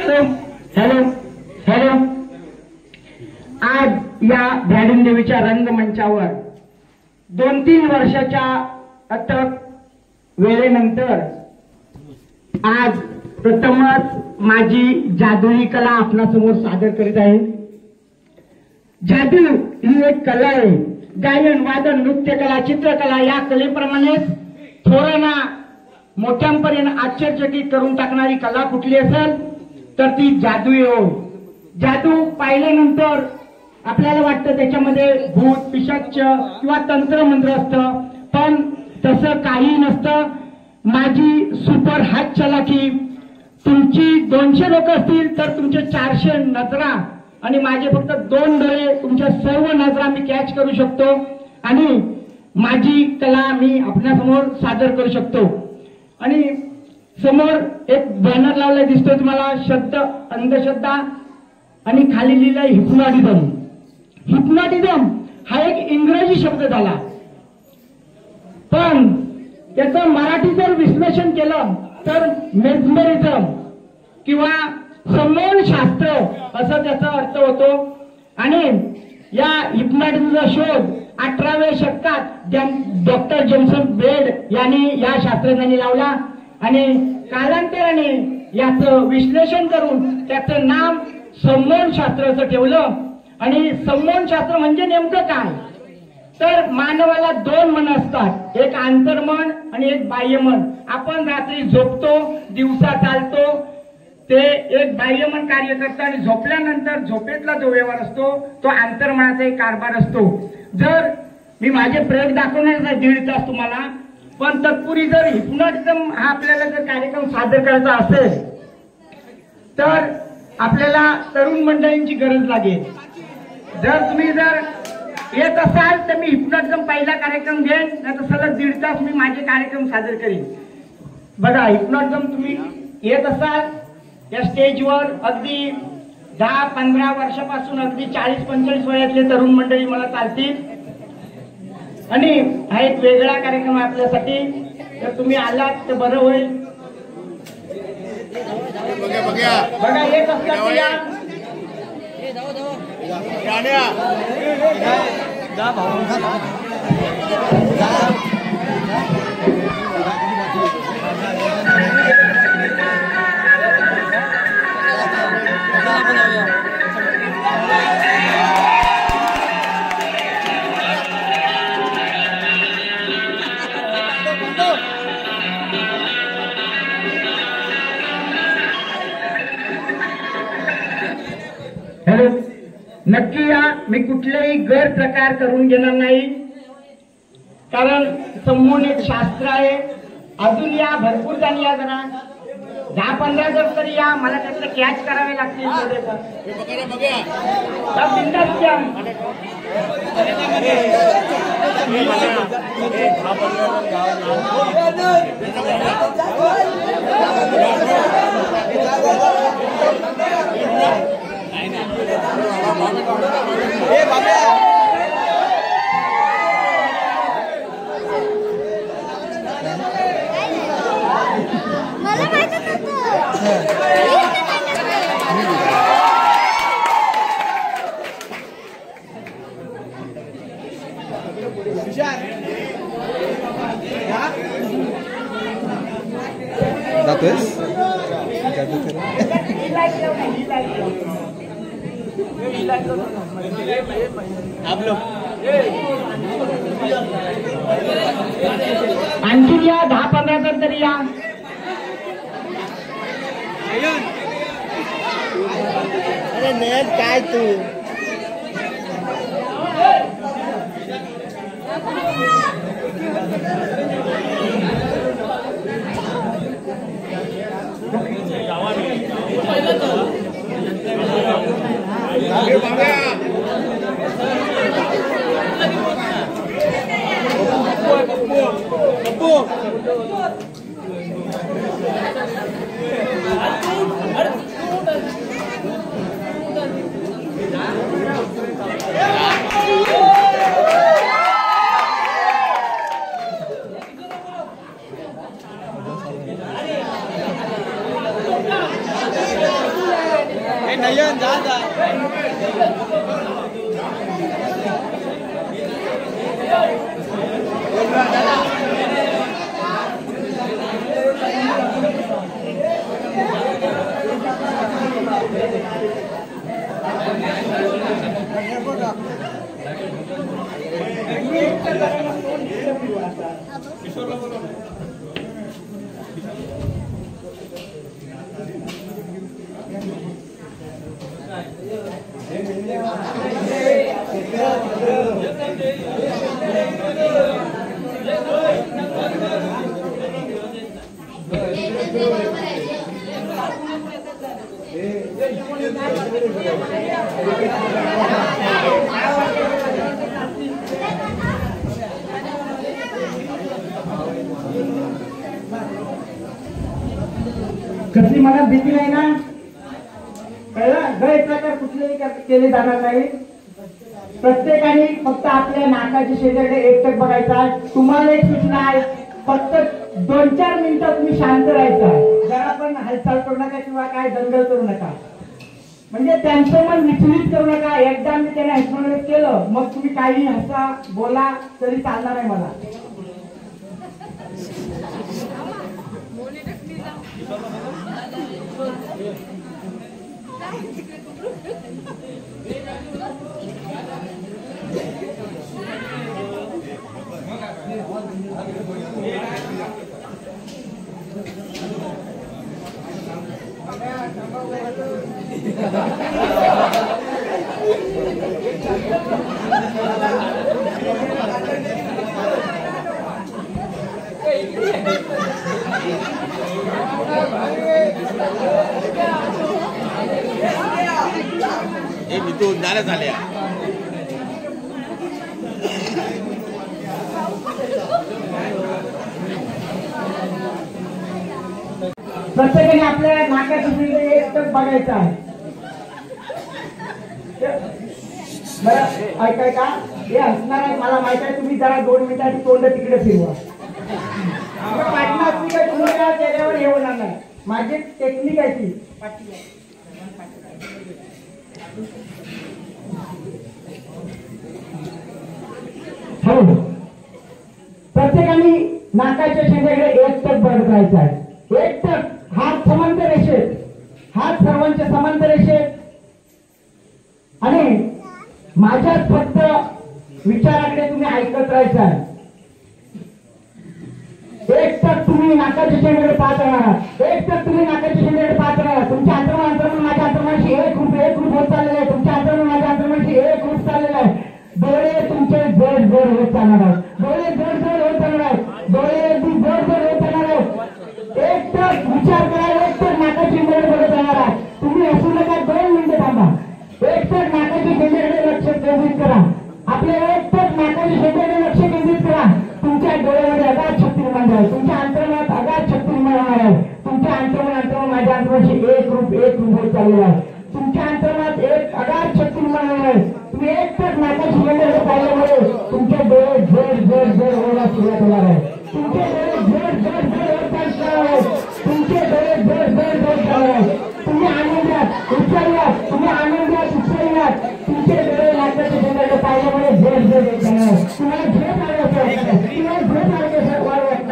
Hello hello. आज या भ्याडून देवीच्या रंगमंचावर 2-3 वर्षाच्या अथक वेळेनंतर आज प्रथमच माझी जादुई कला आपणासमोर सादर करीत आहे. जादू ही एक कला आहे. गायन, वादन, नृत्यकला, चित्रकला या कलेप्रमाणेच थोरांना मोठ्यांपर्यंत आश्चर्यचकित करून टाकणारी कला कुठली असेल तर ती जादुई होय. जादू पाहिल्यानंतर आपल्याला वाटतं त्याच्यामध्ये भूत, पिशाच किंवा तंत्रमंत्र असतं, पण तसं काही नसतं. माझी सुपर हात चलाकी. तुमची 200 लोक असतील तर तुमचे 400 नजरा आणि माझे फक्त 2 डोळे तुमच्या सर्व नजरा मी कॅच करू शकतो आणि माझी कला मी आपल्यासमोर सादर करू शकतो. आणि समोर एक बॅनर लावला दिसतोय तुम्हाला, शब्द अंधश्रद्धा आणि खाली लिहिलंय हिप्नॉटिझम. हिप्नॉटिझम हा एक इंग्रजी शब्द झाला, पण त्याचं मराठी जर विश्लेषण केलं तर मेस्मरिझम किंवा सम्मोहन शास्त्र असं त्याचा अर्थ होतो. आणि या हिप्नॉटिझमचा शोध 18व्या शतकात डॉक्टर जेम्सन बेड यांनी या शास्त्रज्ञांनी लावला आणि कालांतराने याचं विश्लेषण करून त्याचं नाव सम्मोहन शास्त्र असं ठेवलं. आणि सम्मोहन शास्त्र म्हणजे नेमकं काय तर मानवाला 2 मन असतात, एक आंतरमन आणि एक बाह्यमन. आपण रात्री झोपतो, दिवसा चालतो, ते एक बाह्यमन कार्य करतं आणि झोपल्यानंतर झोपेतला जो व्यवहार असतो तो आंतरमनाचा एक कारभार असतो. जर मी माझे प्रयोग दाखवणार नाही 1.5 तास तुम्हाला, पण तत्पूर्वी जर हिप्नॉटिझम हा आपल्याला जर कार्यक्रम सादर करायचा असेल तर आपल्याला तरुण मंडळींची गरज लागेल. जर येत असाल तर मी हिप्नॉटिझम पहिला कार्यक्रम घेईन, नाही तर सलग 1.5 तास मी माझे कार्यक्रम सादर करीन. बघा, हिप्नॉटिझम तुम्ही येत असाल या स्टेजवर अगदी 10-15 वर्षापासून अगदी 40-45 वयातले तरुण मंडळी मला चालतील आणि हा एक वेगळा कार्यक्रम आहे आपल्यासाठी. तर तुम्ही आलात तर बरं होईल. बघा, येत असतात या हॅलो. नक्की या. मी कुठलेही गैरप्रकार करून घेणार नाही, कारण सम्मोहन एक शास्त्र आहे. अजून या, भरपूर जण या, जरा 10-15 जण तरी या. मला त्यातलं कॅच करावे लागतील. जातोयस आणखी या 10-15 जण तरी या. अरे नेट काय तू नयन जा जा कसली मनात भीती नाही ना, कळलं? गैरप्रकार कुठलेही केले जाणार नाही. प्रत्येकाने फक्त आपल्या नाकाच्या शेजारी एकटक बघायचा. तुम्हाला एक सूचना आहे, फक्त 2-4 मिनिटं तुम्ही शांत राहायचं. जरा पण हालचाल करू नका किंवा काय दंगल करू नका, म्हणजे त्यांचं मन विचलित करू नका. एकदा मी त्यांना हिस्मोनिस केलं, मग तुम्ही काही हसा बोला तरी चालणार आहे मला. झाल्या प्रत्येकाने आपल्या नाकाच्या शेजारी एकटक बघायचं आहे. बरं ऐकाय का, हे हसणार आहे मला माहित आहे. तुम्ही जरा 2 मिनिटांची तोंड तिकडे फिरवा. पाटणा असली काय तुम्हाला चेहऱ्यावर हे होणार नाही. माझी टेक्निक आहे ती. हो, प्रत्येकाने नाकाच्या शेजारी एकटक बघायचं आहे. एकटक, हात समांतर रेषेत, हात सर्वांच्या समांतर रेषेत. आणि माझ्याच फक्त विचाराकडे तुम्ही ऐकत राहायचं आहे. एकटक तुम्ही नाकाच्या शेंड्याकडे पाहत राहणार. एकटक तुम्ही नाकाच्या शेंड्याकडे पाहत राहणार. तुमच्या अंतर्मन माझ्या अंतर्मनाशी एक रूप होत चाललेलं आहे. तुमच्या अंतर्मन माझ्या अंतर्मनाशी एक रूप चाललेलं आहे. डोळे तुमचे जड जड होत चालणार आहेत. डोळे जड जड होत चालणार आहेत. डोळे अगदी जड जड होत चालणार आहेत. एकटक विचार करा, एकटक नाकाच्या शेंड्याकडे बघत राहणार आहे. तुम्ही हसू नका, 2 मिनिटं थांबा. एकटक नाकाच्या शेंड्याकडे लक्ष केंद्रित करा. आपल्या एकटक नाकाच्या शेंड्याकडे लक्ष केंद्रित करा. तुमच्या डोळ्यामध्ये अगाध शक्ती निर्माण आहे. तुमच्या अंतर्मनात अगाध शक्ती निर्माण होणार आहे. तुमच्या अंतर्मन माझ्या अंतर्मनाशी एक रूप होत चाललेलं आहे. तुमच्या अंतर्मनात एक अगाध शक्ती निर्माण होणार आहे. तुम्ही एकटक नाकाच्या शेंड्याकडे पाहिल्यामुळे तुमचे डोळे जड जड जड व्हायला सुरुवात होणार आहे. तुमचे डोळे जड जड जड होत चालणार आहेत. तुमचे डोळे जड जड जड चालणार आहेत. तुम्ही आनंदात उत्साहात, तुम्ही आनंदात उत्साहात तुमचे डोळे नाकाच्या शेंड्याकडे पाहिल्यामुळे जड जड होत चालणार आहे. तुम्हाला झोप आल्याचं वाटणार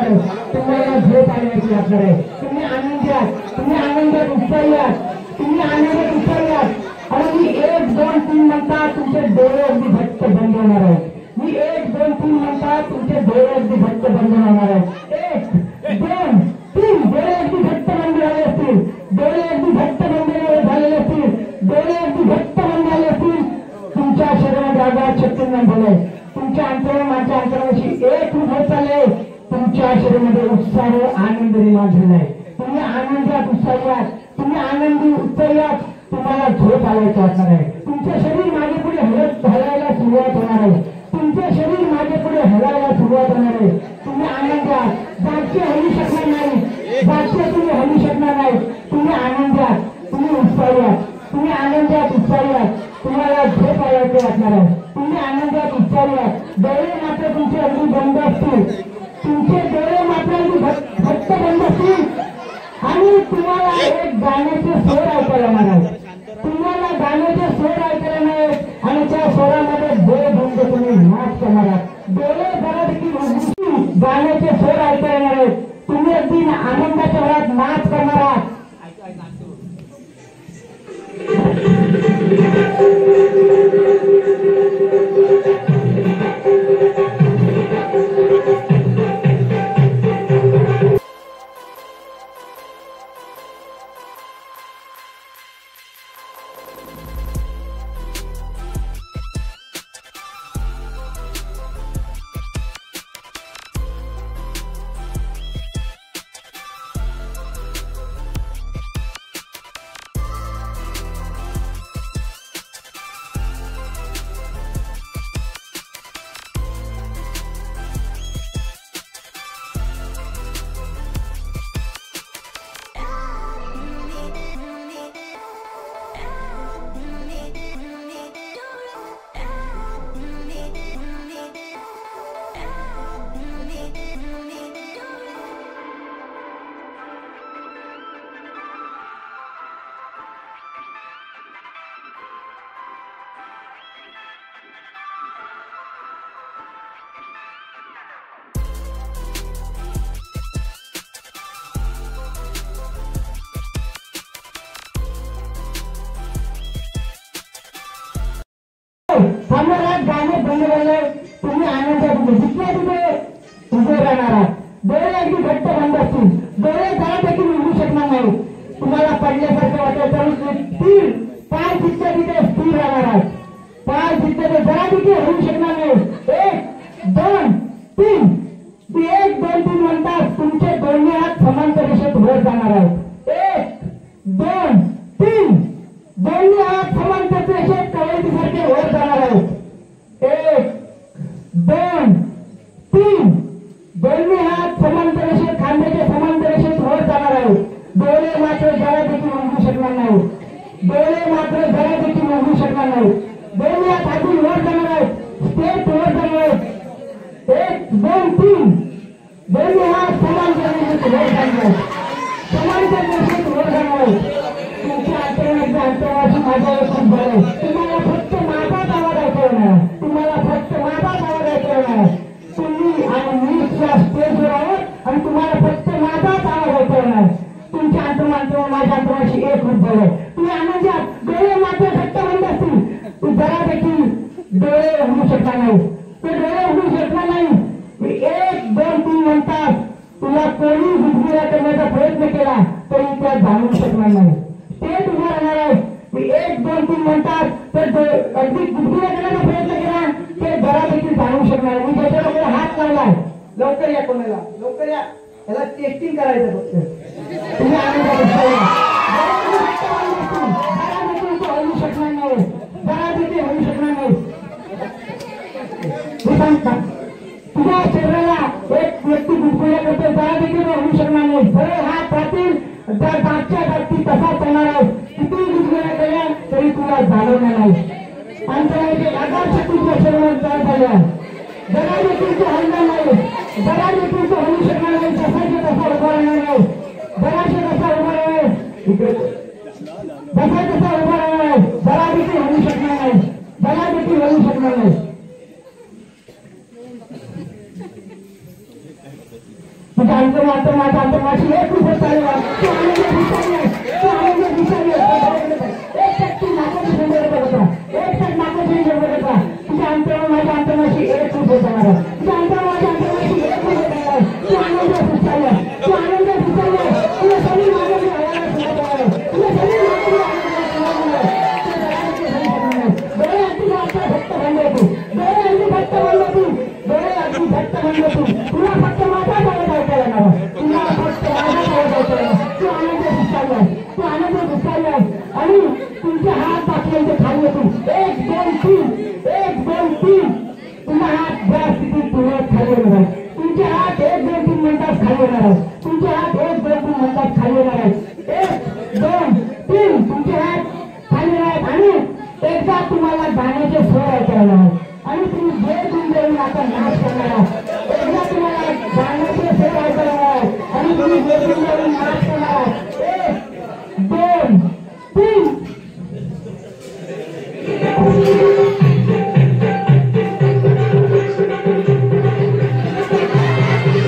आहे. तुम्हाला झोप आल्याची वाटणार आहे. तुम्ही आनंदात, तुम्ही आनंदात उत्साहात, तुम्ही आनंदात उत्साहात. आणि मी 1, 2, 3 म्हणता तुमचे डोळे अगदी घट्ट बंद होणार आहेत. मी 1, 2, 3 म्हणता तुमचे डोळे अगदी घट्ट बंद होणार आहेत. 1, 2, 3 डोळे अगदी घट्ट बंद झाले असतील. डोळे अगदी घट्ट बंद झालेले असतील. डोळे अगदी घट्ट बंद झाले असतील. तुमच्या शरीरात अगाध शक्ती निर्माण झाली. तुमच्या अंतर्मन माझ्या अंतर्मनाशी एक रूप होत चालले. तुमच्या शरीरामध्ये उत्साह आनंद निर्माण झाला आहे. तुम्ही आनंदात उत्साहात, तुम्ही आनंदी उत्साहात. तुम्हाला झोप आल्याचं वाटणार आहे. तुमचे शरीर मागे पुढे हलायला सुरुवात होणार आहे. तुमचे शरीर मागे पुढे हलायला सुरुवात होणार आहे. तुम्ही आनंदात जागचे हलू शकणार नाही. जागचे तुम्ही हलू शकणार नाही. तुम्ही आनंदात, तुम्ही उत्साहात, तुम्ही आनंदात उत्साहात. तुम्हाला झोप आल्याचं वाटणार आहे. तुम्ही आनंदात उत्साहात. डोळे मात्र तुमचे अगदी बंद असतील. तुमचे डोळे मात्र अगदी घट्ट बंद असतील. आणि तुम्हाला एक गाण्याचे स्वर ऐकायला मिळणार. तुम्हाला गाण्याचे स्वर ऐकायला येणार आहेत. तुम्ही अगदी आनंदाच्या वेळात नाच करणार आहात. थांबणार गाणे बंद झाले. तुम्ही आनंदात जिथल्या तिथे उभे राहणार आहात. डोळे अगदी घट्ट बंद असतील. डोळे जरा देखील उघडू शकणार नाही. तुम्हाला पडल्यासारखं वाटेल तर स्थिर पाय जिथल्या तिथे स्थिर राहणार आहात. पाय जिथल्या तिथे जरा देखील होऊ शकणार नाही. 1 2 3 1 2 3 म्हणतात तुमचे दोन्ही हात समांतर रेषेत वर जाणार आहेत. 1 2 3 दोन्ही हात समांतर रेषेत कवयतीसारखे वर जाणार आहेत. 1 2 3 दोन्ही हात समांतर रेषेत खांद्याच्या समांतर रेषेत वर जाणार आहेत. डोळे मात्र जरा देखील उघडू शकणार नाही. डोळे मात्र जरा देखील उघडू शकणार नाही. दोन्ही हात हातून वर जाणार आहेत. स्टेट वर जाणार आहेत. 1 2 3 दोन्ही हात समांतर रेषेत वर जाणार आहेत. समांतर रेषेत वर जाणार आहेत. तुमच्या अंतराची माझ्या एकूण बरं. तुम्हाला फक्त माझाच आवाज ऐकवणार. तुम्हाला फक्त माझाच आवाज ऐकवणार. तुम्ही आणि मी स्टेजवर आहोत आणि तुम्हाला फक्त माझाच आवाज ऐकवणार. तुमच्या अंतरांतर माझ्या अंतराची एक रूप झालं. तुम्ही आनंदात डोळे मात्र घट्ट बंद असतील. तू जरा देखील डोळे उघडू शकणार नाही. ते डोळे उघडू शकणार नाही. 1 2 3 म्हणतात तुला कोणी गुदगुल्या करण्याचा प्रयत्न केला तरी त्या जाणू शकणार नाही. ते उभं राहणार आहे. 1 2 3 म्हणतात तर अगदी गुदगुल्या करण्याचा प्रयत्न केला ते जरा देखील जाणू शकणार. मी ज्याच्याकडे हात लावलाय लवकर या. कोणाला लवकर या. याला टेस्टिंग करायचं फक्त. तुम्ही आनंदात जरा देखील होऊ शकणार नाही. जरा देखील होऊ शकणार नाही. तुझ्या शरीराला एक व्यक्ती गुदगुल्या करते जरा देखील होऊ शकणार नाही. सरळ हात राहतील जर जागच्या जागती तसाच होणार आहे. किती गुदगुल्या केल्या तरी तुला जाणवणार नाही. आणि आदर्श तुझ्या शरीरात तयार झाल्या. जरा देखील तू हलणार नाही. जरा देखील तू होऊ शकणार नाही. तसाचे तसा उभा राहणार नाही. जराशे तसा उभा राहणार जसा तसा उभा राहणार. जरा देखील होऊ शकणार नाही. जरा देखील होऊ शकणार नाही. तुझ्या अंतर मात्र माझ्या अंतर माझी एक रूप चालू आहे. तू आनंद विचारले. तू आनंद विचारले. एक टक्के नाकाची संदर्भ बघा. एक टक्के नाकाची संदर्भ बघा. तुझ्या अंतर माझ्या अंतर माझी एक रूप जाणार आहे. तुझ्या अंतर माझ्या अंतर माझी एक रूप जाणार आहे. तू आनंद विचारले. तू आनंद विचारले. तुझ्या शरीर मागे आवाज सुनात आहे. तुझ्या शरीर मागे डोळे अगदी घट्ट बंद होती. डोळे अगदी घट्ट बंद होती. डोळे अगदी घट्ट बंद होती. तुला फक्त माझा आवाज ऐकायला येणार. तुला फक्त माझा आवाज ऐकायला येणार. तू आनंद विचारलाय. तू आनंद विचारलाय आणि तुमचे हात टाकले खाली होतील. 1 2 3 1 2 3 तुमचा हात ज्या स्थितीत पूर्वक खाली येणार आहे. तुमचे हात 1 2 3 मिनिटात खाली येणार आहे. तुमचे हात 1 2 3 मिनिटात खाली येणार आहेत. 1 2 3 तुमचे हात खाली आहेत आणि एकदा तुम्हाला गाण्याचे स्वर ऐकायला आहेत आणि तुम्ही जे देऊन आता नाच करणार आहात. एकदा तुम्हाला गाण्याचे स्वर ऐकायला आहेत आणि तुम्ही जे देऊन नाच करणार आहात. 1 2 3 Thank you.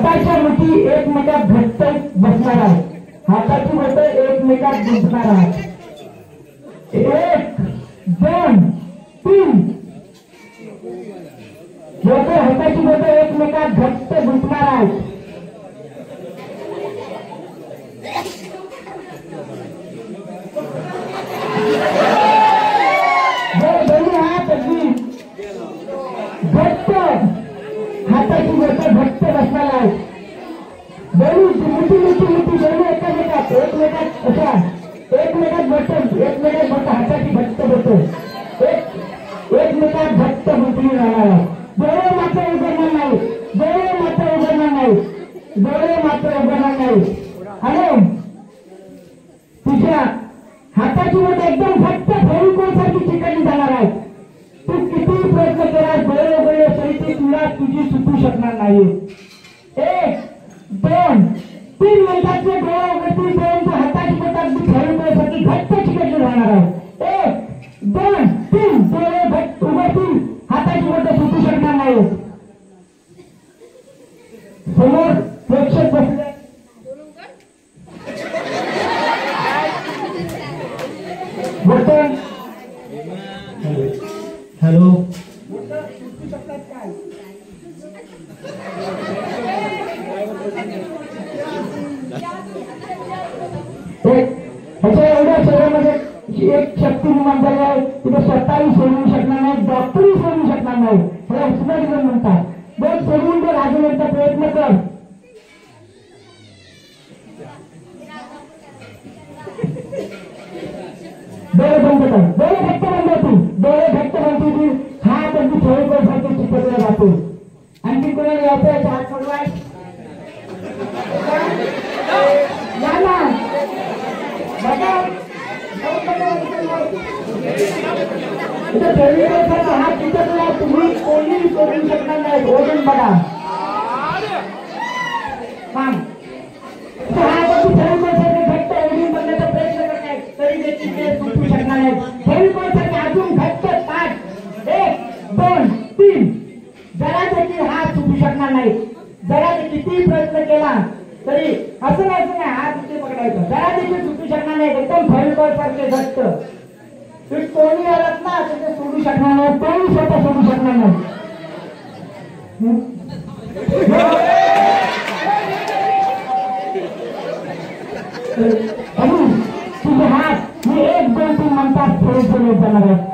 हाताच्या मुठी एकमेकात घट्ट बसणार आहेत हाताची बोट एकमेकात गुंतणार आहेत 1 2 3 बोट हाताची बोट एकमेकात घट्ट गुंतणार आहेत दोन्ही हात अगदी घट्ट हाताची बोट घट्ट बसणार आहेत दोन्ही मोठी मोठी मोठी दोन्ही एकमेकात अशा एकमेकात बोट हाताची घट्ट बोट एकमेकात घट्ट गुंतली राहणार आहे डोळे मात्र उघडणार नाही डोळे मात्र उघडणार नाही डोळे मात्र उघडणार नाही आणि तुझ्या हाताची बोट एकदम घट्ट फेविकॉलसारखी चिकटली जाणार आहे तू कितीही प्रयत्न केला डोळे उघडले तरी ती तुला तुझी सुटू शकणार नाही 1 2 3 मिनिटाचे डोळे उघडतील परंतु हाताची बोट अगदी फेविकॉलसारखी घट्ट चिकटली राहणार आहे 1 2 3 डोळे घट्ट उघडतील हाताची बोट सुटू शकणार नाही समोर प्रेक्षक बसले हॅलो ह्याच्या एवढ्या शरीरामध्ये एक शक्ती निर्माण झाली आहे तिथे स्वतःही सोडवू शकणार नाही डॉक्टरही सोडवू शकणार नाही त्याला हिप्नॉटिझम म्हणतात बघ सोडवून बघ अजून एकदा प्रयत्न कर डोळे बंद कर डोळे घट्ट बंद होतील डोळे घट्ट बंद होतील हात अगदी फेविकॉलसारखे चिकटला जातो आणखी कोणाला यायचं हात सोडवाय हात चिकटला तुम्ही कोणीही सोडू शकणार नाही ओढून बघा घट्ट ओढून बघण्याचा प्रयत्न करताय तरी देखील ते सुटू शकणार नाही फेविकॉलसाठी अजून घट्ट ताट 1 2 3 जरा देखील हात सुटू शकणार नाही जरा कितीही प्रयत्न केला तरी असं नाही हात इथे पकडायचं जरा देखील सुटू शकणार नाही एकदम फेविकॉल सारखे घट्ट तुम्ही कोणी आलात ना ते सोडू शकणार नाही कोणी स्वतः सोडू शकणार नाही तुझे हात मी 1 2 3 म्हणतात थोडे थोडे जाणार आहेत